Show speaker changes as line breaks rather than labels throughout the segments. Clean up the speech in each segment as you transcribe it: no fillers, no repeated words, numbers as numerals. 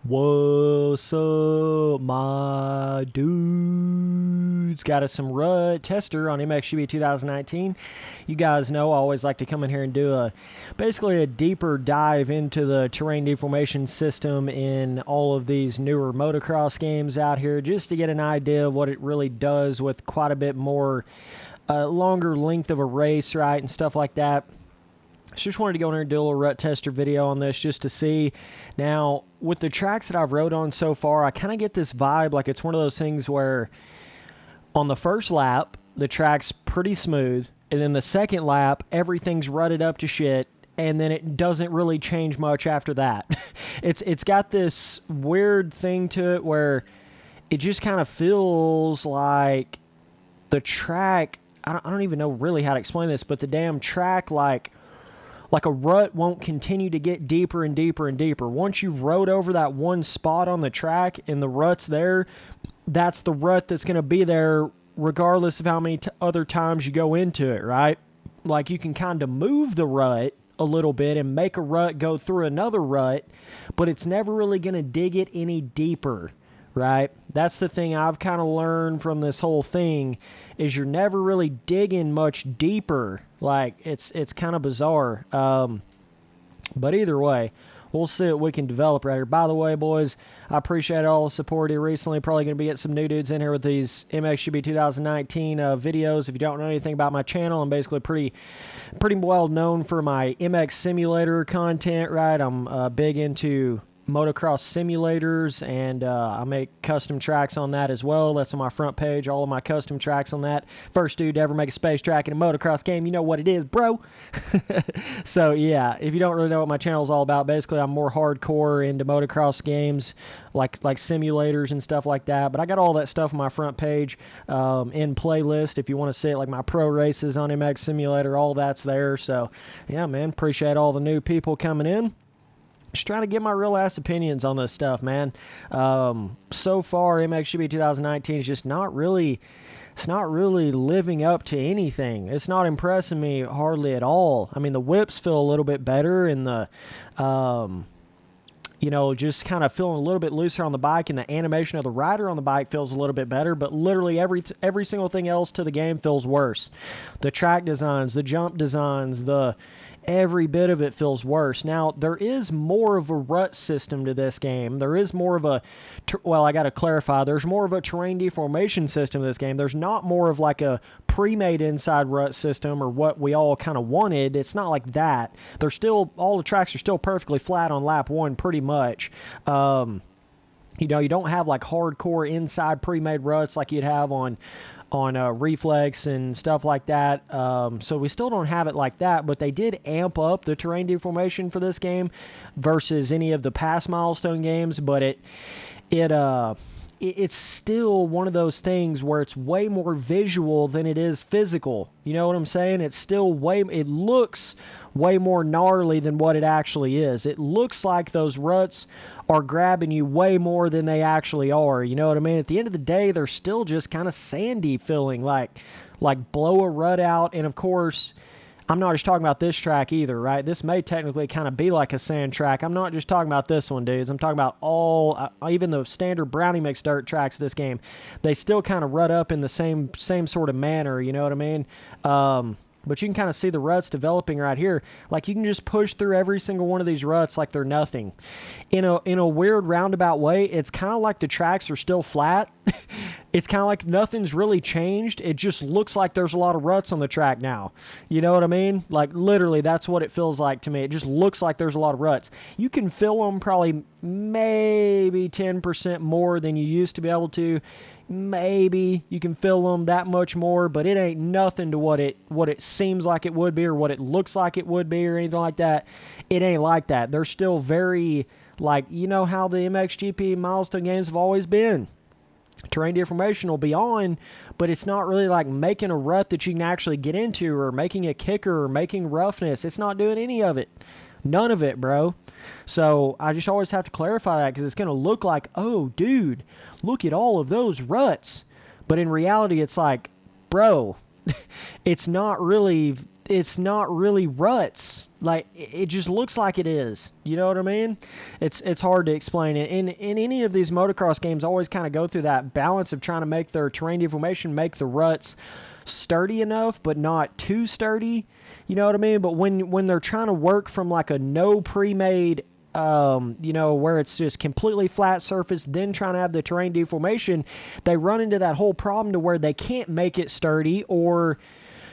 What's up, my dudes? Got us some rut tester on MXGP 2019. You guys know I always like to come in here and do basically a deeper dive into the terrain deformation system in all of these newer motocross games out here, just to get an idea of what it really does with quite a bit more longer length of a race, right, and stuff like that. Just wanted to go in here and do a little rut tester video on this just to see. Now, with the tracks that I've rode on so far, I kind of get this vibe like it's one of those things where on the first lap, the track's pretty smooth, and then the second lap, everything's rutted up to shit, and then it doesn't really change much after that. It's got this weird thing to it where it just kind of feels like the track, I don't even know really how to explain this, but the damn track, like a rut won't continue to get deeper and deeper and deeper. Once you've rode over that one spot on the track and the rut's there, that's the rut that's going to be there regardless of how many other times you go into it, right? Like, you can kind of move the rut a little bit and make a rut go through another rut, but it's never really going to dig it any deeper, right? That's the thing I've kind of learned from this whole thing, is you're never really digging much deeper. Like, it's kind of bizarre. But either way, we'll see what we can develop right here. By the way, boys, I appreciate all the support here recently. Probably going to be getting some new dudes in here with these MXGP 2019 videos. If you don't know anything about my channel, I'm basically pretty well known for my MX simulator content, right? I'm big into motocross simulators, and I make custom tracks on that as well. That's on my front page, all of my custom tracks on that. First dude to ever make a space track in a motocross game, you know what it is, bro. So yeah, if you don't really know what my channel is all about, basically I'm more hardcore into motocross games, like simulators and stuff like that. But I got all that stuff on my front page in playlist. If you want to see it, like my pro races on MX Simulator, all that's there. So yeah, man, appreciate all the new people coming in. Just trying to get my real ass opinions on this stuff, man. So far, MXGP 2019 is just not really, it's not really living up to anything. It's not impressing me hardly at all. I mean, the whips feel a little bit better, and the, you know, just kind of feeling a little bit looser on the bike, and the animation of the rider on the bike feels a little bit better, but literally every single thing else to the game feels worse. The track designs, the jump designs, every bit of it feels worse. Now, there is more of a rut system to this game. There is more of a, well, I got to clarify, there's more of a terrain deformation system to this game. There's not more of like a pre-made inside rut system or what we all kind of wanted. It's not like that. There's still, all the tracks are still perfectly flat on lap one pretty much. You know, you don't have like hardcore inside pre-made ruts like you'd have on Reflex and stuff like that. So we still don't have it like that, but they did amp up the terrain deformation for this game versus any of the past Milestone games, but it's still one of those things where it's way more visual than it is physical. You know what I'm saying? It's still it looks way more gnarly than what it actually is. It looks like those ruts are grabbing you way more than they actually are. You know what I mean? At the end of the day, they're still just kind of sandy feeling, like blow a rut out. And of course, I'm not just talking about this track either, right? This may technically kind of be like a sand track. I'm not just talking about this one, dudes. I'm talking about all, even the standard Brownie Mix dirt tracks of this game. They still kind of rut up in the same sort of manner, you know what I mean? But you can kind of see the ruts developing right here. Like, you can just push through every single one of these ruts like they're nothing. In a weird roundabout way, it's kind of like the tracks are still flat. It's kind of like nothing's really changed. It just looks like there's a lot of ruts on the track now. You know what I mean? Like, literally, that's what it feels like to me. It just looks like there's a lot of ruts. You can fill them probably maybe 10% more than you used to be able to. Maybe you can fill them that much more, but it ain't nothing to what it seems like it would be or what it looks like it would be or anything like that. It ain't like that. They're still very, like, you know how the MXGP Milestone games have always been. Terrain deformation will be on, but it's not really like making a rut that you can actually get into or making a kicker or making roughness. It's not doing any of it. None of it, bro. So I just always have to clarify that, because it's going to look like, oh, dude, look at all of those ruts. But in reality, it's like, bro, it's not really it's not really ruts. Like, it just looks like it is. You know what I mean? It's hard to explain it. In any of these motocross games, I always kind of go through that balance of trying to make their terrain deformation, make the ruts sturdy enough, but not too sturdy. You know what I mean? But when they're trying to work from like a no pre-made, where it's just completely flat surface, then trying to have the terrain deformation, they run into that whole problem to where they can't make it sturdy, or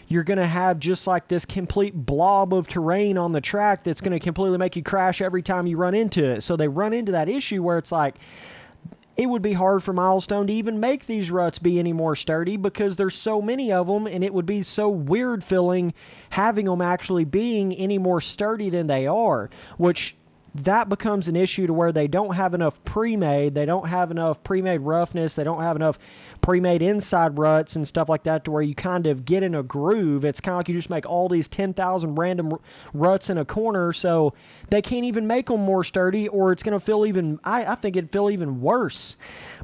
you're going to have just like this complete blob of terrain on the track that's going to completely make you crash every time you run into it. So they run into that issue where it's like, it would be hard for Milestone to even make these ruts be any more sturdy because there's so many of them, and it would be so weird feeling having them actually being any more sturdy than they are, which that becomes an issue to where they don't have enough pre-made. They don't have enough pre-made roughness. They don't have enough pre-made inside ruts and stuff like that to where you kind of get in a groove. It's kind of like you just make all these 10,000 random ruts in a corner, so they can't even make them more sturdy, or it's going to feel even, I think it'd feel even worse.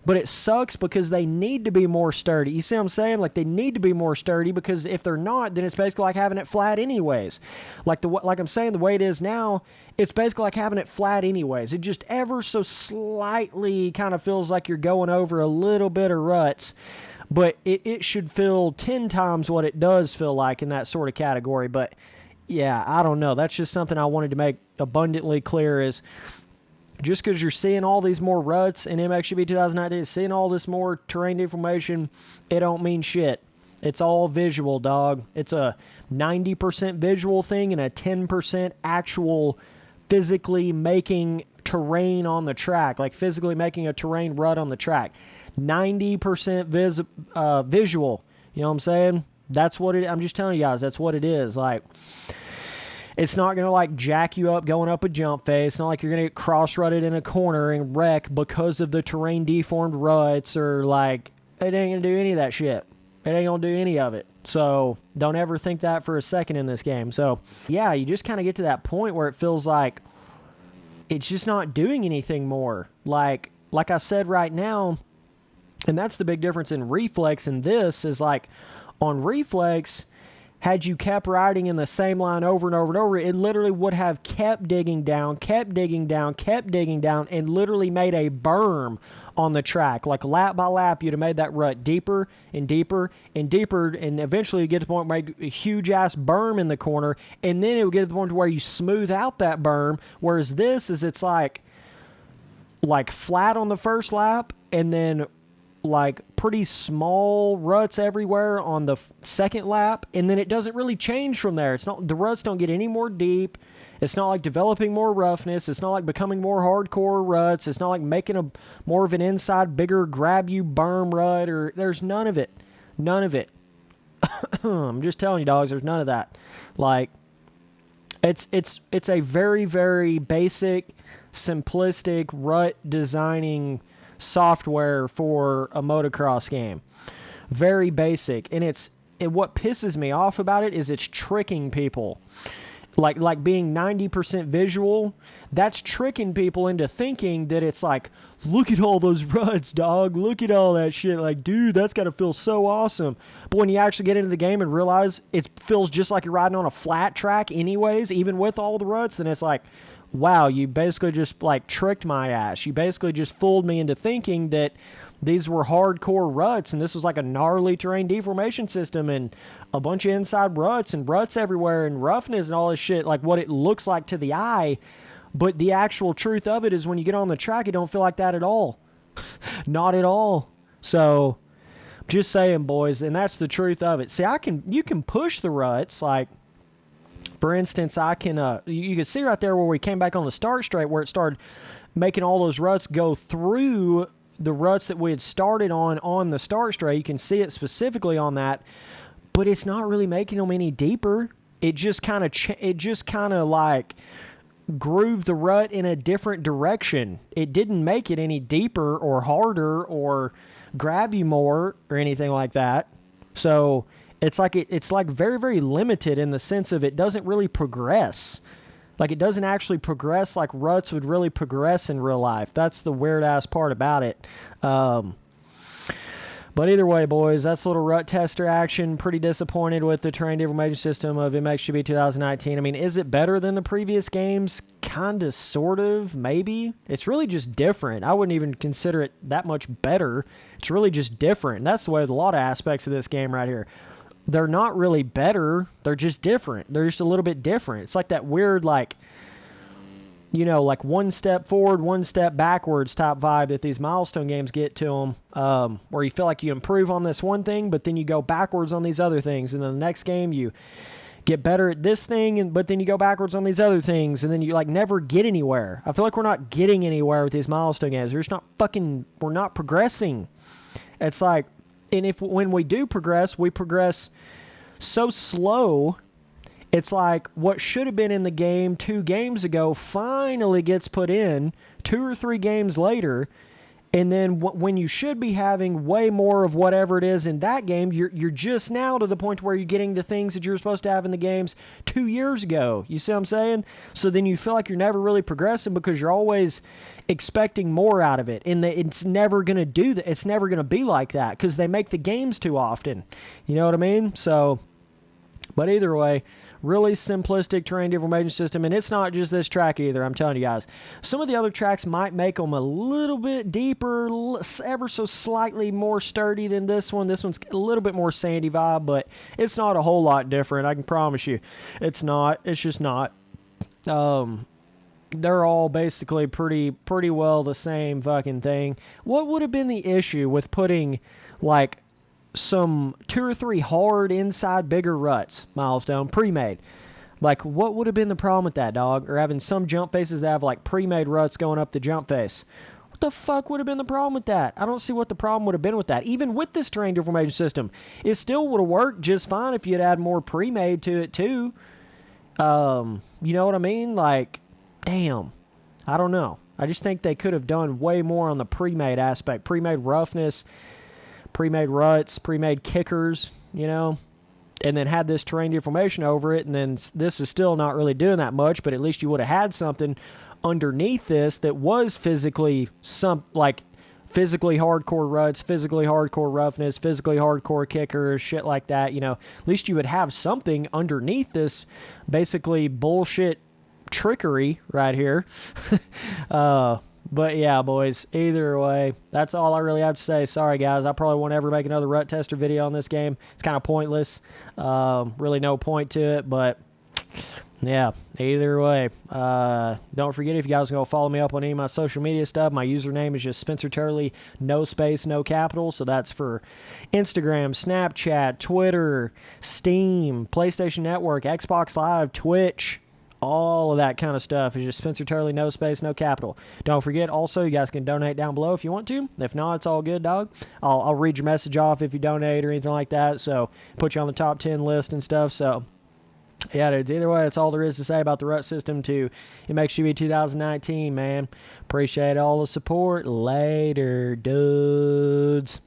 But it sucks because they need to be more sturdy. You see what I'm saying? Like, they need to be more sturdy because if they're not, then it's basically like having it flat anyways. Like I'm saying, the way it is now, it's basically like having it flat anyways. It just ever so slightly kind of feels like you're going over a little bit of ruts, but it should feel 10 times what it does feel like in that sort of category. But yeah, I don't know. That's just something I wanted to make abundantly clear is just because you're seeing all these more ruts in MXGP 2019, seeing all this more terrain deformation, it don't mean shit. It's all visual, dog. It's a 90% visual thing and a 10% actual physically making terrain on the track, like physically making a terrain rut on the track. 90% visual. You know what I'm saying? That's what it. I'm just telling you guys, that's what it is. Like, it's not going to, like, jack you up going up a jump face. It's not like you're going to get cross-rutted in a corner and wreck because of the terrain deformed ruts, or, like, it ain't going to do any of that shit. It ain't going to do any of it. So don't ever think that for a second in this game. So, yeah, you just kind of get to that point where it feels like it's just not doing anything more. Like I said right now, and that's the big difference in Reflex and this is, like, on Reflex, had you kept riding in the same line over and over and over, it literally would have kept digging down, and literally made a berm on the track. Like, lap by lap, you'd have made that rut deeper and deeper and deeper, and eventually you get to the point where you make a huge-ass berm in the corner, and then it would get to the point to where you smooth out that berm, whereas this is, it's like flat on the first lap, and then like pretty small ruts everywhere on the second lap, and then it doesn't really change from there. It's not, the ruts don't get any more deep. It's not like developing more roughness. It's not like becoming more hardcore ruts. It's not like making a more of an inside, bigger grab you berm rut, or there's none of it. None of it. I'm just telling you, dogs, there's none of that. Like, it's a very, very basic, simplistic rut designing software for a motocross game. Very basic. And what pisses me off about it is it's tricking people. Like being 90% visual, that's tricking people into thinking that it's like, look at all those ruts, dog. Look at all that shit. Like, dude, that's got to feel so awesome. But when you actually get into the game and realize it feels just like you're riding on a flat track anyways, even with all the ruts, then it's like, wow, you basically just, like, tricked my ass. You basically just fooled me into thinking that these were hardcore ruts, and this was like a gnarly terrain deformation system and a bunch of inside ruts and ruts everywhere and roughness and all this shit, like what it looks like to the eye. But the actual truth of it is when you get on the track, it don't feel like that at all. Not at all. So, just saying, boys, and that's the truth of it. See, you can push the ruts, like, for instance, I can, you can see right there where we came back on the start straight where it started making all those ruts go through the ruts that we had started on the start straight. You can see it specifically on that, but it's not really making them any deeper. It just kind of like grooved the rut in a different direction. It didn't make it any deeper or harder or grab you more or anything like that. So it's like very, very limited in the sense of it doesn't really progress. Like, it doesn't actually progress like ruts would really progress in real life. That's the weird-ass part about it. But either way, boys, that's a little rut tester action. Pretty disappointed with the terrain information system of MXGP 2019. I mean, is it better than the previous games? Kind of, sort of, maybe. It's really just different. I wouldn't even consider it that much better. It's really just different. And that's the way with a lot of aspects of this game right here. They're not really better. They're just different. They're just a little bit different. It's like that weird, like, you know, like one step forward, one step backwards type vibe that these milestone games get to them, where you feel like you improve on this one thing, but then you go backwards on these other things. And then the next game you get better at this thing, but then you go backwards on these other things, and then you like never get anywhere. I feel like we're not getting anywhere with these milestone games. We're just not we're not progressing. It's like, and when we do progress, we progress so slow. It's like what should have been in the game 2 games ago finally gets put in 2 or 3 games later. And then when you should be having way more of whatever it is in that game, you're just now to the point where you're getting the things that you're supposed to have in the games 2 years ago. You see what I'm saying? So then you feel like you're never really progressing because you're always expecting more out of it. And it's never going to do that. It's never going to be like that because they make the games too often. You know what I mean? So, but either way, really simplistic terrain deformation system, and it's not just this track either, I'm telling you guys. Some of the other tracks might make them a little bit deeper, ever so slightly more sturdy than this one. This one's a little bit more sandy vibe, but it's not a whole lot different, I can promise you. It's not. It's just not. They're all basically pretty well the same fucking thing. What would have been the issue with putting, like, some 2 or 3 hard inside bigger ruts, milestone, pre-made? Like, what would have been the problem with that, dog? Or having some jump faces that have, like, pre-made ruts going up the jump face. What the fuck would have been the problem with that? I don't see what the problem would have been with that. Even with this terrain deformation system, it still would have worked just fine if you'd add more pre-made to it, too. You know what I mean? Like, damn. I don't know. I just think they could have done way more on the pre-made aspect. Pre-made roughness, pre-made ruts, pre-made kickers, you know, and then had this terrain deformation over it, and then this is still not really doing that much, but at least you would have had something underneath this that was physically physically hardcore ruts, physically hardcore roughness, physically hardcore kickers, shit like that, you know. At least you would have something underneath this basically bullshit trickery right here. But yeah, boys, either way, that's all I really have to say. Sorry, guys. I probably won't ever make another rut tester video on this game. It's kind of pointless. Really no point to it, but yeah, either way. Don't forget, if you guys are going to follow me up on any of my social media stuff, my username is just Spencer Turley, no space, no capital. So that's for Instagram, Snapchat, Twitter, Steam, PlayStation Network, Xbox Live, Twitch. All of that kind of stuff is just Spencer Turley, no space, no capital. Don't forget, also, you guys can donate down below if you want to. If not, it's all good, dog. I'll read your message off if you donate or anything like that. So, put you on the top 10 list and stuff. So, yeah, dudes, either way, that's all there is to say about the rut system to MXGP 2019, man. Appreciate all the support. Later, dudes.